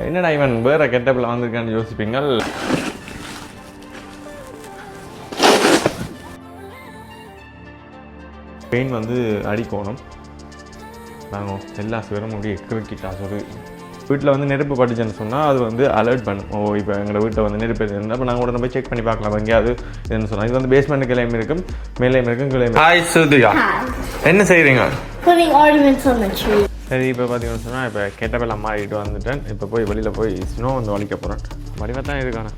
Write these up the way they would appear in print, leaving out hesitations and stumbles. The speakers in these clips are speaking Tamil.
என்னடா இவன் வேறு கெட்டப்பில் வந்திருக்கான்னு யோசிப்பீங்கள். பெயின் வந்து அடிக்கணும். நாங்கள் எல்லா சிவரும் அப்படியே கிறுக்கிட்டா சொல்லி வீட்டில் வந்து நெருப்பு பட்டுச்சுன்னு சொன்னால் அது வந்து அலர்ட் பண்ணும். இப்போ எங்களோட வீட்டில் வந்து நெருப்பு இருந்தால் அப்போ நாங்கள் உடனே போய் செக் பண்ணி பார்க்கலாம் எங்கேயாவது என்னன்னு சொன்னால். இது வந்து பேஸ்மெண்ட் கிளையும் இருக்கும், மேலேயும் இருக்கும், கிளையும். ஹாய் சுதியா, என்ன செய்கிறீங்க? சரி, இப்போ பார்த்தீங்கன்னு சொன்னால் இப்போ கெட்டப்பெல்லாம் மாறிட்டு வந்துட்டேன். இப்போ போய் வெளியில் போய் ஸ்னோ வந்து வலிக்க போகிறேன். வடிவாக தான் இருக்கானே.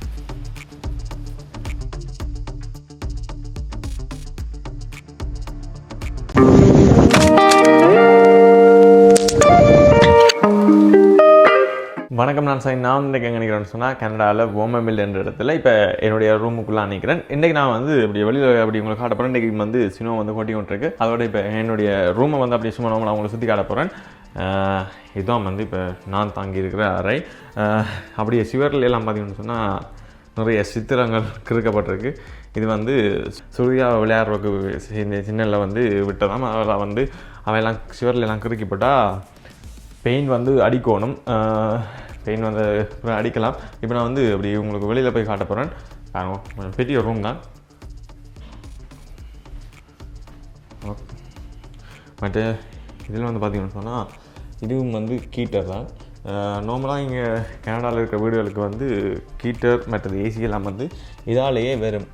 வணக்கம், நான் சாய். நான் இன்றைக்கி எங்கே நினைக்கிறேன்னு சொன்னால் கனடாவில் வோமமில் என்ற இடத்துல இப்போ என்னுடைய ரூமுக்குள்ளே நினைக்கிறேன். இன்றைக்கி நான் வந்து இப்படி வெளியில் அப்படி உங்களுக்கு காட்ட போகிறேன். இன்றைக்கி வந்து சினோ வந்து கொட்டி கொண்டிருக்கு. அதோட இப்போ என்னுடைய ரூமை வந்து அப்படி சும்மா நான் உங்களுக்கு சுற்றி காட்ட போகிறேன். இதுதான் வந்து இப்போ நான் தாங்கியிருக்கிற அறை. அப்படியே சிவரில் எல்லாம் பார்த்தீங்கன்னு சொன்னால் நிறைய சித்திரங்கள் கிறுக்கப்பட்டிருக்கு. இது வந்து சூர்யா விளையாடுறதுக்கு இந்த சின்னலில் வந்து விட்டதாம். அதில் வந்து அவையெல்லாம் சிவரில் எல்லாம் கிறுக்கிப்பட்டால் பெயின் வந்து அடிக்கணும். பெயின் வந்து அடிக்கலாம். இப்போ நான் வந்து அப்படி உங்களுக்கு வெளியில் போய் காட்ட போகிறேன். கொஞ்சம் பெரிய ரூம் தான். மற்ற இதில் வந்து பார்த்தீங்கன்னு சொன்னால் இதுவும் வந்து கீட்டர் தான். நார்மலாக இங்கே கனடாவில் இருக்கிற வீடுகளுக்கு வந்து கீட்டர் மற்றது ஏசி எல்லாம் வந்து இதாலேயே வரும்.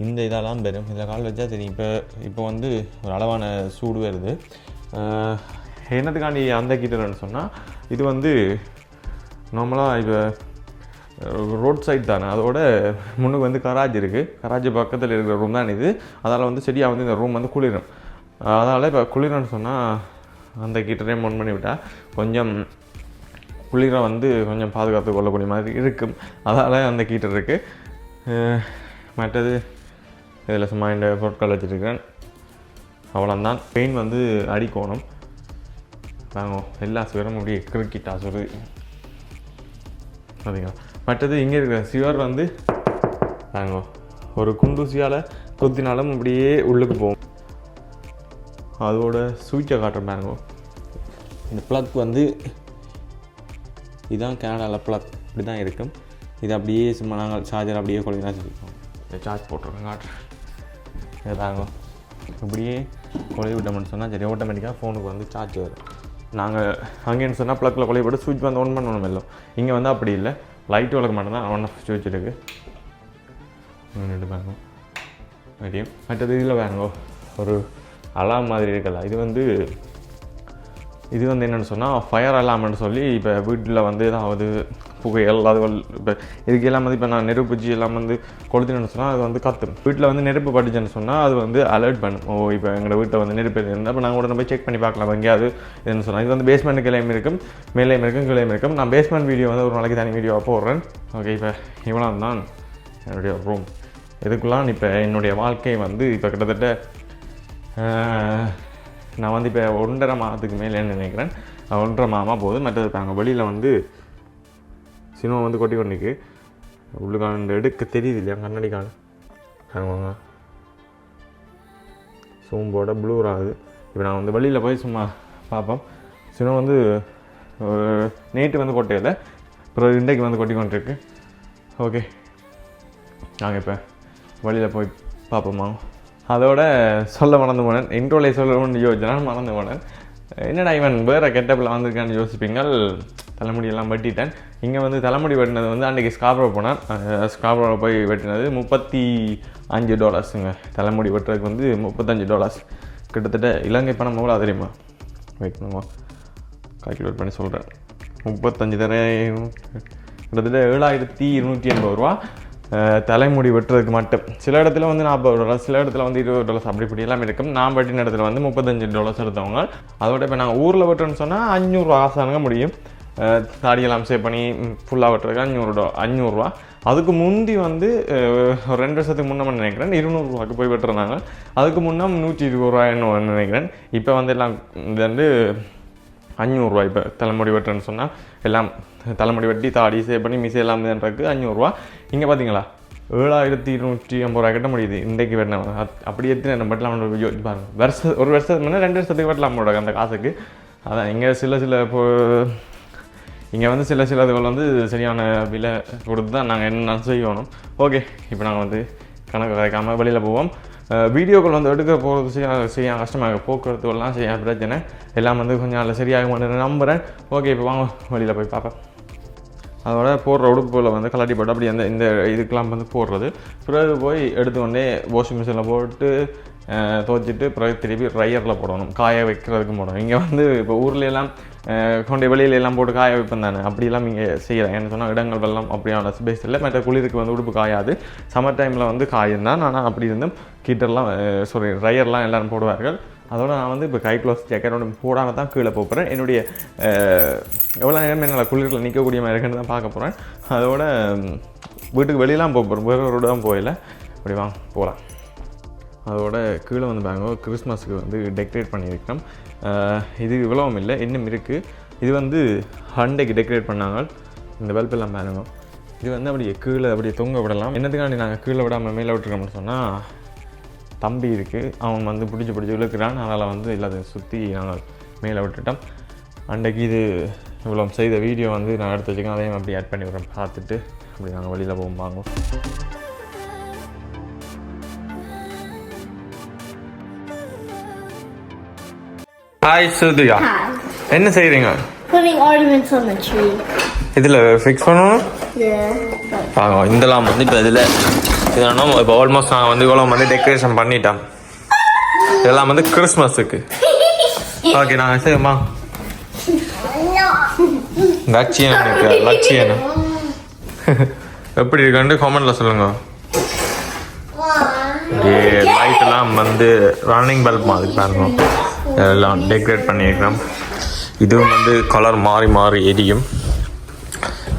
இந்த இதெல்லாம் வரும். இதில் கால் வச்சா தெரியும். இப்போ வந்து ஒரு அளவான சூடு வருது. என்னத்துக்காண்டி அந்த கீட்டர்னு சொன்னால் இது வந்து நார்மலாக இப்போ ரோட் சைட் தானே, அதோட முன்னுக்கு வந்து கராஜ் இருக்குது. கராஜ் பக்கத்தில் இருக்கிற ரூம் தான் இது. அதனால் வந்து சரியாக வந்து இந்த ரூம் வந்து குளிரும். அதனால் இப்போ குளிரன்னு சொன்னால் அந்த கீட்டரையும் ஆன் பண்ணி விட்டால் கொஞ்சம் குளிரை வந்து கொஞ்சம் பாதுகாத்து கொள்ளக்கூடிய மாதிரி இருக்கும். அதனால் அந்த கீட்டர் இருக்குது. மற்றது இதில் சும்மா இந்த பொருட்கள் வச்சுருக்கேன். அவ்வளோந்தான். பெயின் வந்து அடிக்கணும். நாங்கள் எல்லா சிவரும் அப்படியே கிறுக்கிட்டா சொல்லி பார்த்தீங்களா. மற்றது இங்கே இருக்கிற சிவர் வந்து நாங்கள் ஒரு குண்டூசியால் குத்தினாலும் அப்படியே உள்ளுக்கு போவோம். அதோட சுவிட்சை காட்டுற பாருங்க. இந்த ப்ளக் வந்து இதுதான் கனடாவில் ப்ளக். இப்படி தான் இருக்கும். இது அப்படியே சும்மா நாங்கள் சார்ஜர் அப்படியே கொள்ளைனா சொல்லிப்போம். சார்ஜ் போட்டிருக்கோம் காட்டுறேன். இதாங்க இப்படியே கொலை விட்டோம்னு சொன்னால் சரி ஆட்டோமேட்டிக்காக ஃபோனுக்கு வந்து சார்ஜ் வரும். நாங்கள் அங்கேன்னு சொன்னால் ப்ளக்கில் கொலை போட்டு சுவிட்ச் வந்து ஆன் பண்ணணும் இல்லை. இங்கே வந்து அப்படி இல்லை. லைட்டு வளர்க்க மாட்டேன் ஒன் ஆஃப் சுவிட்ச் இருக்குது. பாருங்க தெரியும். மற்றது இதில் பாருங்க ஒரு அலாம் மாதிரி இருக்கலாம். இது வந்து என்னென்னு சொன்னால் ஃபயர் அலாம்னு சொல்லி இப்போ வீட்டில் வந்து ஏதாவது புகைகள் அதுகள் இப்போ இதுக்கு எல்லாம் வந்து இப்போ நான் நெருப்பு எல்லாம் வந்து கொளுத்துன்னு சொன்னால் அது வந்து கத்தும். வீட்டில் வந்து நெருப்பு பட்டுச்சுன்னு சொன்னால் அது வந்து அலர்ட் பண்ணும். இப்போ எங்களோட வீட்டில் வந்து நெருப்பு இருந்தால் அப்போ நாங்கள் உடனே போய் செக் பண்ணி பார்க்கலாம் எங்கேயாவது என்னன்னு சொன்னால். இது வந்து பேஸ்மெண்ட் கிளையும் இருக்கும், மேலேயும் இருக்கும், கிளையும் இருக்கும். நான் பேஸ்மெண்ட் வீடியோ வந்து ஒரு நாளைக்கு தனி வீடியோவாக போடுறேன். ஓகே, இப்போ இவ்வளோ தான் என்னுடைய ரூம். இதுக்குள்ளான் இப்போ என்னுடைய வாழ்க்கை வந்து இப்போ கிட்டத்தட்ட நான் வந்து இப்போ 1.5 மாதத்துக்கு மேலேன்னு நினைக்கிறேன். 1.5 மாதமாக போகுது. மற்றது நாங்கள் வெளியில் வந்து சினிமா வந்து கொட்டி கொண்டிருக்கு. உள்ளுக்கான எடுக்க தெரியுது இல்லையா கண்ணாடி காணுவாங்க சோம்போட ப்ளூர் ஆகுது. இப்போ நான் வந்து வெளியில் போய் சும்மா பார்ப்போம். சினிமா வந்து நேற்று வந்து கொட்டையில் அப்புறம் இன்றைக்கு வந்து கொட்டி கொண்டிருக்கு. ஓகே, நாங்கள் இப்போ வெளியில் போய் பார்ப்போமா. அதோட சொல்ல மறந்து போனேன். இன்ட்ரோலே சொல்லணும்னு யோசிச்சேன், மறந்து போனேன். என்னடா இவன் வேறு கெட்டப்பில் வந்திருக்கான்னு யோசிப்பீங்கள். தலைமுடியெல்லாம் வெட்டிட்டேன். இங்கே வந்து தலைமுடி வெட்டினது வந்து அன்றைக்கி ஸ்காப்ரோ போனேன். ஸ்காப்ரோவில் போய் வெட்டினது $35. தலைமுடி வெட்டுறதுக்கு வந்து $35. கிட்டத்தட்ட இலங்கை பணம் எவ்வளோ தெரியுமா? வெயிட் பண்ணுவோம், கால்குலேட் பண்ணி சொல்கிறேன். 35 கிட்டத்தட்ட $7,280 தலைமுடி வெட்டுறதுக்கு மட்டும். சில இடத்துல வந்து $40, சில இடத்துல வந்து $20 அப்படி இப்படி எல்லாம் இருக்கும். நான் வெட்டின இடத்துல வந்து $35 எடுத்தவங்க. அதோட இப்போ நாங்கள் ஊரில் வெட்டுறேன்னு சொன்னால் $500 ஆசானுங்க முடியும். தாடியெல்லாம் சேவ் பண்ணி ஃபுல்லாக வெட்டுறதுக்கு $500. அதுக்கு முந்தி வந்து ஒரு 2 வருஷத்துக்கு முன்னே நினைக்கிறேன் $200 போய் வெட்டுறாங்க. அதுக்கு முன்னே $120 நினைக்கிறேன். இப்போ வந்து எல்லாம் இது வந்து $500. இப்போ தலைமுடி வெட்டுறேன்னு சொன்னால் எல்லாம் தலைமுடி வெட்டி தாடி சேவ் பண்ணி மிஸ் எல்லாம் இதுன்றதுக்கு $500. இங்கே பார்த்தீங்களா $7,280 கட்ட முடியுது இன்றைக்கு வெட்டினவங்க. அப்படி எத்தனை நம்ம வெட்டலாம் பாருங்கள். ஒரு வருஷத்துக்கு முன்னே 2 வருஷத்துக்கு வெட்டலாம் போடுறாங்க அந்த காசுக்கு. அதான் இங்கே சில இப்போ இங்கே வந்து சில இதுகள் வந்து சரியான விலை கொடுத்து தான் நாங்கள் என்ன செய்யணும். ஓகே, இப்போ நாங்கள் வந்து கணக்கு வைக்காமல் வெளியில் போவோம். வீடியோக்கள் வந்து எடுக்க போகிறது செய்ய கஷ்டமாக, போக்குவரத்துலாம் செய்ய பிரச்சனை எல்லாம் வந்து கொஞ்சம் அதில் சரியாக மாட்டேன்னு நம்புகிறேன். ஓகே, இப்போ வாங்க வெளியில் போய் பார்ப்பேன். அதோட போடுற உடுப்புகளை வந்து கலாட்டி போட்டு அப்படி இந்த இதுக்கெல்லாம் வந்து போடுறது, பிறகு போய் எடுத்துக்கொண்டே வாஷிங் மிஷினில் போட்டு துவைச்சிட்டு பிறகு திருப்பி ட்ரையரில் போடணும், காய வைக்கிறதுக்கு போடணும். இங்கே வந்து இப்போ ஊர்லெல்லாம் கொண்டே வெளியிலெல்லாம் போட்டு காய வைப்பேன் தானே, அப்படிலாம் இங்கே செய்யலாம். ஏன்னு சொன்னால் இடங்கள் வெள்ளம் அப்படியான ஸ்பேஸ் இல்லை. மற்ற குளிருக்கு வந்து உடுப்பு காயாது, சம்மர் டைமில் வந்து காயும் தான். ஆனால் அப்படி இருந்தும் ஹீட்டர்லாம் ட்ரையர்லாம் எல்லோரும் போடுவார்கள். அதோட நான் வந்து இப்போ கை க்ளோஸ் ஜாக்கெட் ஒன்று போடாமல் தான் கீழே போகிறேன். என்னுடைய எவ்வளோ நேரம் என்னால் குளிரில் நிற்கக்கூடிய மாதிரி இருக்குன்னு தான் பார்க்க போகிறேன். அதோட வீட்டுக்கு வெளியெலாம் போகிறேன், வேறு ஒரு இடம் போயில. அப்படி வாங்க போகலாம். அதோட கீழே வந்து பாருங்க, கிறிஸ்மஸுக்கு வந்து டெக்கரேட் பண்ணியிருக்கோம். இது இவ்வளவும் இல்லை, இன்னும் இருக்குது. இது வந்து ஹண்டைக்கு டெக்கரேட் பண்ணாங்க. இந்த பல்பெல்லாம் பாருங்க, இது வந்து அப்படியே கீழே அப்படியே தொங்க விடலாம். என்னத்துக்காண்டி நாங்கள் கீழே விடாமல் மேலே விட்டுருக்கோம்னு சொன்னால், தம்பி இருக்குது, அவன் வந்து பிடிச்சி இழுக்கிறான். அதனால் வந்து எல்லாத்தையும் சுற்றி நாங்கள் மேலே விட்டுட்டோம். அன்றைக்கு இது இவ்வளோ செய்த வீடியோ வந்து நான் எடுத்து வச்சுக்கேன், அதையும் அப்படி ஆட் பண்ணி விட்றேன். பார்த்துட்டு அப்படி நாங்கள் வெளியில் போகும் வாங்க. ஹாய் சுதியா, என்ன செய்கிறீங்க? Putting ornaments on the tree. இதில் ஃபிக்ஸ் பண்ணணும். வாங்க, இதெல்லாம் வந்து இப்போ இதில் இதெல்லாம் இப்போ ஆல்மோஸ்ட் நாங்கள் வந்து இவ்வளோ வந்து டெக்கரேஷன் பண்ணிட்டோம். இதெல்லாம் வந்து கிறிஸ்மஸுக்கு. ஓகே, நாங்கள் சரிம்மா லட்சியம் எப்படி இருக்குன்னு கமெண்ட்ல சொல்லுங்க. லைட்டெல்லாம் வந்து ரன்னிங் பல்ப் மாதிரி பாருங்க, எல்லாம் டெக்கரேட் பண்ணியிருக்கிறோம். இதுவும் வந்து கலர் மாறி மாறி எரியும்.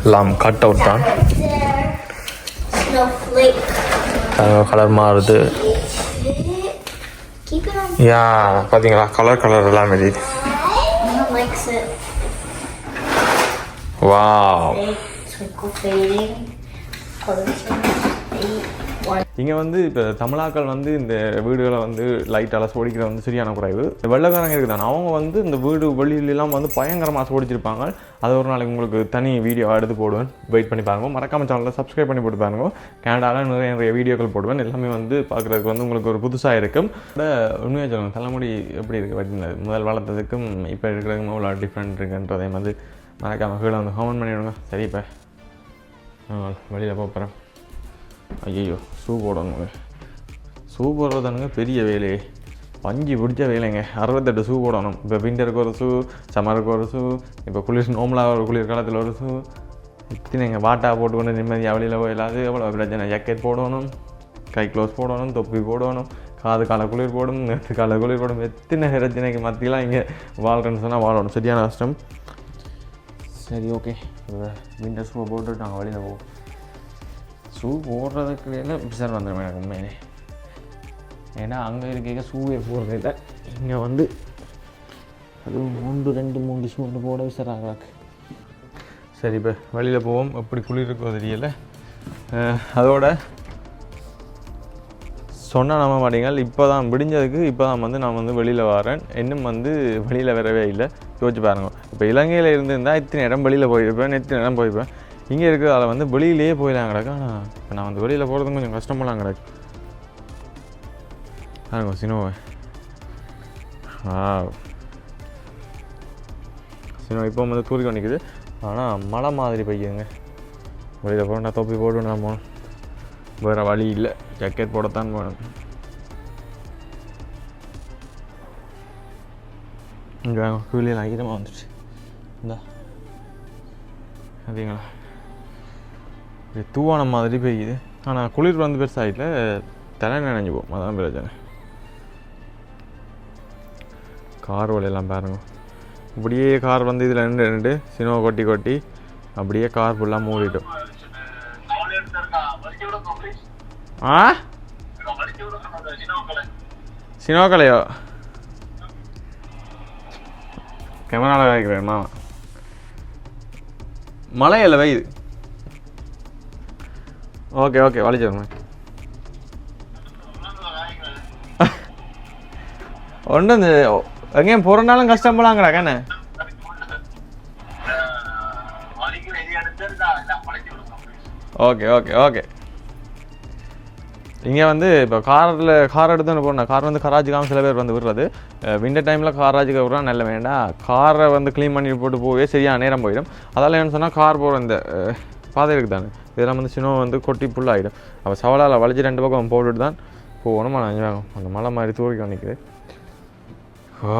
எல்லாம் கட் அவுட் தான், கலர் மாறுது. யா, பார்த்தீங்களா, கலர் எல்லாம் எரியுது. வாவ். இங்கே வந்து இப்போ தமிழாக்கள் வந்து இந்த வீடுகளை வந்து லைட்டால் சோடிக்கிற வந்து சரியான குறைவு. வெள்ளக்காரங்க இருக்குதானே, அவங்க வந்து இந்த வீடு வெளியிலலாம் வந்து பயங்கரமாக சோடிச்சிருப்பாங்க. அது ஒரு நாளைக்கு உங்களுக்கு தனி வீடியோ எடுத்து போடுவேன், வெயிட் பண்ணி பாருங்க. மறக்காம சேனலில் சப்ஸ்கிரைப் பண்ணி போட்டு பாருங்க. கேனடாவில் நிறைய வீடியோக்கள் போடுவேன், எல்லாமே வந்து பார்க்குறதுக்கு வந்து உங்களுக்கு ஒரு புதுசாக இருக்கும். உண்மையாக சொல்லுங்கள், தலைமுடி எப்படி இருக்குது பார்த்தீங்கன்னா, முதல் வளர்த்ததுக்கும் இப்போ இருக்கிறதுக்கும் அவ்வளோ டிஃப்ரெண்ட் இருக்குன்றதை வந்து மறக்காம கீழே வந்து கமெண்ட் பண்ணிவிடுங்க. சரி, இப்போ வெளியில் போகிறேன். ஐயோ, ஷூ போடணுங்க. ஷூ போடுறதானுங்க பெரிய வேலையே, பஞ்சு பிடிச்ச வேலைங்க. 68 ஷூ போடணும். இப்போ விண்டருக்கு ஒரு ஷூ, சம்மருக்கு ஒரு ஷூ, இப்போ நோம்பலாக ஒரு குளிர்காலத்தில் ஒரு ஷூ. இத்தனைங்க வாட்டா போட்டுக்கொண்டு நிம்மதியாக வெளியில் போயிடாது. எவ்வளோ பிரச்சனை. ஜாக்கெட் போடணும், கை க்ளோஸ் போடணும், தொப்பி போடணும், காது கால குளிர் போடணும், நேற்று கால குளிர் போடணும். எத்தனை பிரச்சனைக்கு மத்தியெல்லாம் இங்கே வாழ்கிறேன்னு சொன்னால் வாழணும். சரியான கஷ்டம். சரி, ஓகே, விண்டர் ஷூவை போட்டுட்டு நாங்கள் வெளியில் போவோம். ஷூ போடுறதுக்கு எல்லாம் பிசர் வந்துடும் எனக்கு உண்மையிலே. ஏன்னா அங்கே இருக்க ஷூவே போடுறது இல்லை. இங்கே வந்து அது 1 2 3 ஷூ ஒன்று போட விசராங்களாக்கு. சரி, இப்போ வெளியில் போவோம். எப்படி குளிர் இருக்கோ தெரியல. அதோட சொன்னால் நம்ப மாட்டீங்கள், இப்போ தான் விடிஞ்சதுக்கு இப்போ தான் வந்து நான் வந்து வெளியில் வரேன். இன்னும் வந்து வெளியில் வரவே இல்லை. யோசிச்சு பாருங்க, இப்போ இலங்கையில் இருந்திருந்தால் இத்தனை இடம் வெளியில் போயிருப்பேன், இத்தனை இடம் போயிருப்பேன். இங்கே இருக்குது, அதில் வந்து வெளியிலேயே போயிடலாம் கிடக்கு. ஆனால் இப்போ நான் வந்து வெளியில் போகிறதும் கொஞ்சம் கஷ்டமெல்லாம் கிடக்கு. பாருங்க சினோவை. சினோ இப்போ வந்து தூரிக்க நிற்குது, ஆனால் மழை மாதிரி பெய்யுதுங்க. வெளியில் போனால் தொப்பி போட்டு நான் போகணும், வேறு வழி இல்லை. ஜாக்கெட் போடத்தான் போகணும். இங்கே கீழே ஈரமாக வந்துடுச்சு. இந்தா அப்படிங்களா, இது தூவான மாதிரி பெய்யுது. ஆனால் குளிர் வந்து பெருசாகிட்டல, தலை நினைஞ்சு போகும். அதான் பிரச்சனை. கார் வலையெல்லாம் பாருங்க, இப்படியே கார் வந்து இதில் ரெண்டு சினோ கொட்டி கொட்டி அப்படியே கார் ஃபுல்லாக மூடிட்டோம். சினோக்கலையோ கேமராவில் வைக்கிறேன் மாமா. மழையில் வெய்யுது. ஓகே வலிச்சிருங்க. ஒன்று இந்த எங்கேயும் போகிறனாலும் கஷ்டம் போலாங்கடா கண்ணே. Okay okay okay. இங்கே வந்து இப்போ கார் எடுத்துன்னு போனால் கார் வந்து கராஜுக்காக சில பேர் வந்து விடுறது. விண்டர் டைமில் காராஜுக்கு விட்றா நல்ல வேண்டாம். காரை வந்து க்ளீன் பண்ணி போட்டு போவே சரியாக நேரம் போயிடும். அதால் என்ன சொன்னால் கார் போகிற இந்த பாதை இருக்குது தானே, இதெல்லாம் வந்து சின்ன வந்து கொட்டி புல்லாகிடும். அப்போ சவலால் வளைச்சி 2 பக்கம் போட்டுட்டு தான் போகணும். நான் அஞ்சாகும் அந்த மலை மாதிரி தூரிக்க நிற்குது. ஓ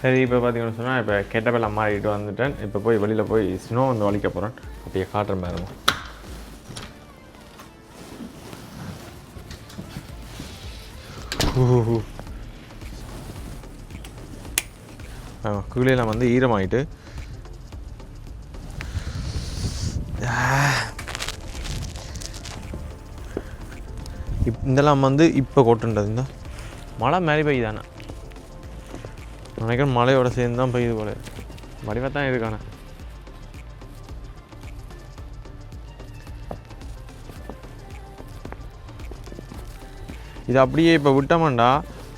சரி, இப்போ பார்த்தீங்கன்னு சொன்னால் இப்போ கெட்டப்பெல்லாம் மாறிட்டு வந்துட்டேன். இப்போ போய் வெளியில் போய் ஸ்னோ வந்து வலிக்க போகிறேன். அப்படியே காட்டுறேன் பாருங்க. கீழெல்லாம் வந்து ஈரமாயிட்டு இதெல்லாம் வந்து இப்போ கொட்டுன்றது. இந்த மழை மேலே பெய்யுதானே நினைக்கிறேன். மழையோட சேர்ந்து தான் பெய்யுது போல. வடிவாக தான் இருக்கானே. இது அப்படியே இப்போ விட்டோம்டா,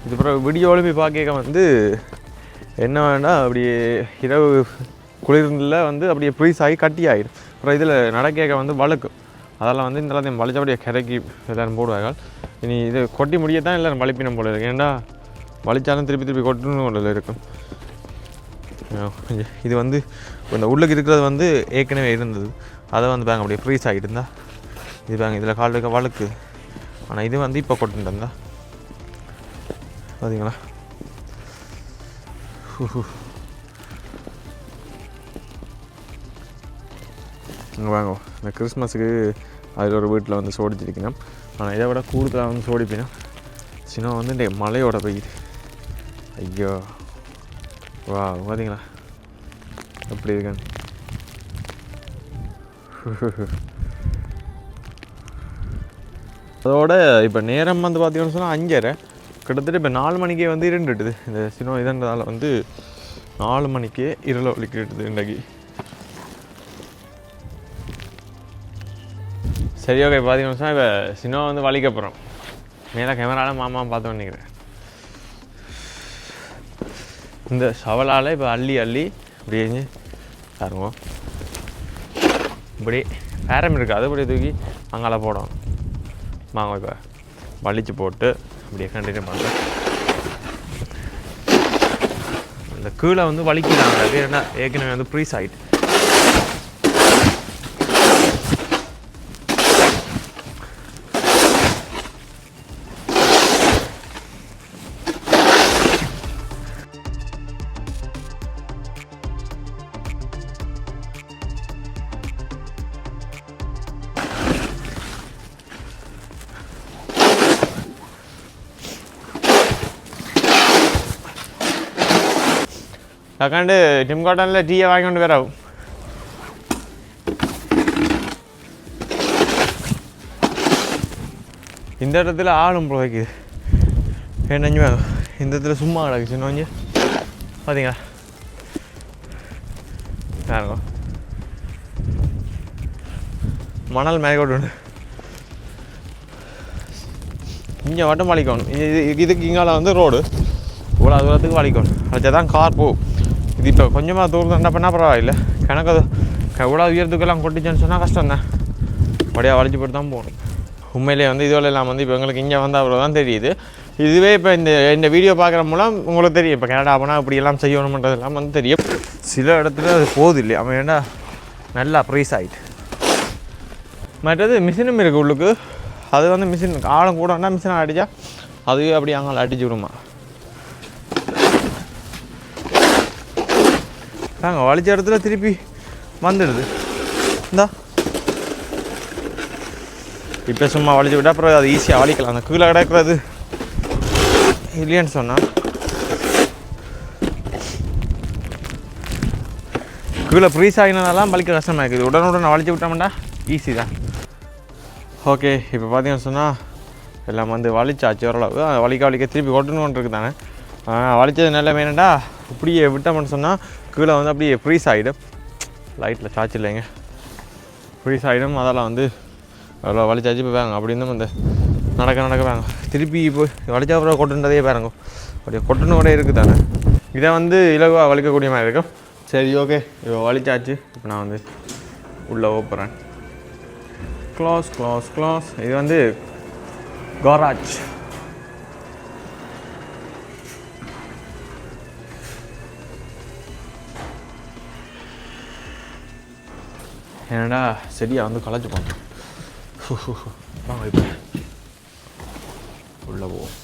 இது அப்புறம் வீடியோவில் போய் பார்க்க வந்து என்ன வேண்டாம், அப்படியே இரவு குளிர்ல வந்து அப்படியே ஃப்ரீஸ் ஆகி கட்டி ஆகிடும். அப்புறம் இதில் நடக்க வந்து வழுக்கும். அதெல்லாம் வந்து இந்த எல்லாத்தையும் வலிச்சபடியே கரைக்கி எல்லோரும் போடுவார்கள். இனி இது கொட்டி முடியத்தான் எல்லோரும் வலிப்பினம் போல இருக்கு. ஏன்டா வலிச்சாலும் திருப்பி கொட்டணும் போல இருக்கும். இது வந்து இந்த உள்ளுக்கு இருக்கிறது வந்து ஏற்கனவே இருந்தது. அதை வந்து பாங்க அப்படியே ஃப்ரீஸ் ஆகிட்டு இருந்தா. இது பாங்க இதில் கால் இருக்க வழுக்கு. ஆனால் இது வந்து இப்போ கொட்டுருந்தா பார்த்தீங்களா. இங்கே வாங்க, இந்த கிறிஸ்மஸுக்கு அதில் ஒரு வீட்டில் வந்து சோடிச்சிருக்கணும். ஆனால் இதை விட கூடுதலாக வந்து சோடிப்பினா சின்ன வந்து இந்த மழையோட பெய்யுது. ஐயோ வா, பார்த்தீங்களா எப்படி இருக்கான்னு. அதோட இப்போ நேரம் வந்து பார்த்தீங்கன்னு சொன்னால் 5:30. கிட்டத்தட்ட இப்போ 4 மணிக்கே வந்து இருண்டுட்டுது. இந்த சின்ன இதன்றதால் வந்து 4 மணிக்கே இருள ஒலிக்கிட்டுது இன்றைக்கு. சரி ஓகே, பார்த்தீங்கன்னு சொன்னால் இப்போ சின்ன வந்து வலிக்க போகிறோம். மேலே கேமராவில் மாமா பார்த்து நினைக்கிறேன். இந்த சவலால் இப்போ அள்ளி இப்படி பாருங்க, இப்படி பேரம் இருக்காது, இப்படி தூக்கி அங்கால போடும். வாங்க இப்போ வலிச்சு போட்டு அப்படியே கண்டினியூ பண்ணுறேன். இந்த கீழே வந்து வலிக்கிறாங்க. ஏன்னா ஏற்கனவே வந்து ப்ரீஸ் ஆகிட்டு. அக்காண்டு டிம் காட்டனில் டீயை வாங்கி கொண்டு வர இந்த இடத்துல ஆளும் போய்க்குது. என்னஞ்சு வேணும் இந்த இடத்துல சும்மா கிடக்கு சின்ன கொஞ்சம் பார்த்தீங்களா. இருக்கும் மணல் மேற்கொண்டு இங்கே மட்டும் வலிக்கணும். இதுக்கு இங்கால வந்து ரோடு இவ்வளோ தூரத்துக்கு வலிக்கணும். அழைச்சா தான் கார் போகும். இது இப்போ கொஞ்சமாக தூரம் என்ன பண்ணால் பரவாயில்லை. கணக்கு எவ்வளோ உயரத்துக்கெல்லாம் கொட்டிச்சேன்னு சொன்னால் கஷ்டம் தான். அப்படியே வலிச்சு போட்டு தான் போகணும். உண்மையிலே வந்து இதுவரை எல்லாம் வந்து இப்போ எங்களுக்கு இங்கே வந்து அவ்வளோ தான் தெரியுது. இதுவே இப்போ இந்த வீடியோ பார்க்குற மூலம் உங்களுக்கு தெரியும் இப்போ கனடா போனால் இப்படி எல்லாம் செய்யணுன்றதெல்லாம் வந்து தெரியும். சில இடத்துல அது போகுது இல்லையா, அவன் ஏன்டா நல்லா ப்ரைஸ் ஆகிட்டு. மற்றது மிஷினும் இருக்குது உள்ளுக்கு. அது வந்து மிஷின் ஆழம் கூட வேணா மிஷினை அடித்தா அதுவே அப்படி அங்கே அடிச்சு விடுமா. நாங்கள் வலிச்ச இடத்துல திருப்பி வந்துடுது. இந்தா இப்போ சும்மா வலிச்சு விட்டால் அப்புறம் அது ஈஸியாக வலிக்கலாம். அந்த கீழே கிடக்கிறது இல்லைன்னு சொன்னால் கீழே ஃப்ரீஸ் ஆகினதெல்லாம் வலிக்க கஷ்டமாக இருக்குது. உடனுடன் வலிச்சு விட்டோம்டா ஈஸி தான். ஓகே, இப்போ பார்த்தீங்கன்னு சொன்னால் எல்லாம் வந்து வலிச்சாச்சு ஓரளவு. வலிக்க திருப்பி கொட்டணுன்னு இருக்குது தானே. வலிச்சது நல்ல வேணுண்டா இப்படியே விட்டோம்னு சொன்னால் கீழே வந்து அப்படியே ஃப்ரீஸ் ஆகிடும். லைட்டில் சார்ஜ் இல்லைங்க, ஃப்ரீஸ் ஆகிடும். அதெல்லாம் வந்து அவ்வளோ வலிச்சாச்சு இப்போ வாங்க அப்படி இருந்தும் இந்த நடக்க வாங்க திருப்பி இப்போ வலிச்சா அப்புறம் கொட்டுன்றதே பாருங்க அப்படியே கொட்டணும் கூட இருக்குது தானே. இதை வந்து இலகுவாக வலிக்கக்கூடிய மாதிரி இருக்கும். சரி ஓகே இப்போ வலிச்சாச்சு. இப்போ நான் வந்து உள்ளே ஓப்புறேன். க்ளாஸ் இது வந்து காராஜ். என்னடா சரியா வந்து களைச்சு போனோம். வாங்க இப்போ உள்ளே போவோம்.